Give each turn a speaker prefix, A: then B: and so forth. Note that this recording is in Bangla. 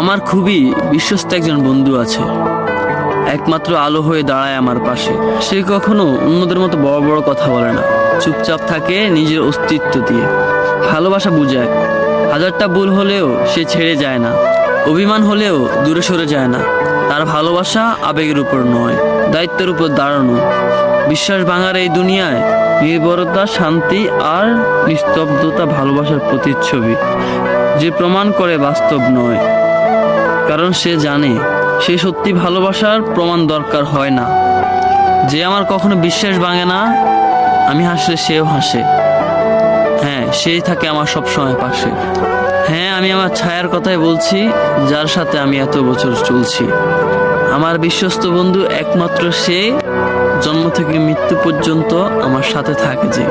A: আমার খুবই বিশ্বস্ত একজন বন্ধু আছে, একমাত্র আলো হয়ে দাঁড়ায় আমার পাশে। সে কখনো অন্যদের মতো বড় বড় কথা বলে না, চুপচাপ থাকে নিজের অস্তিত্ব দিয়ে। ভালোবাসা বুঝায়, হাজারটা ভুল হলেও সে ছেড়ে যায় না, অভিমান হলেও দূরে সরে যায় না। তার ভালোবাসা আবেগের উপর নয়, দায়িত্বের উপর দাঁড়ানো। বিশ্বাস ভাঙার এই দুনিয়ায় নির্ভরতা, শান্তি আর নিস্তব্ধতা ভালোবাসার প্রতিচ্ছবি, যে প্রমাণ করে বাস্তব নয়। কারণ সে জানে সে সত্যি ভালোবাসার প্রমাণ দরকার হয় না। যে আমার কখনো বিশ্বাস ভাঙে না, আমি হাসলে সেও হাসে। হ্যাঁ, সেই থাকে আমার সব সময় পাশে। হ্যাঁ, আমি আমার ছায়ার কথাই বলছি, যার সাথে আমি এত বছর চলছি। আমার বিশ্বস্ত বন্ধু একমাত্র সে, জন্ম থেকে মৃত্যু পর্যন্ত আমার সাথে থাকে যে।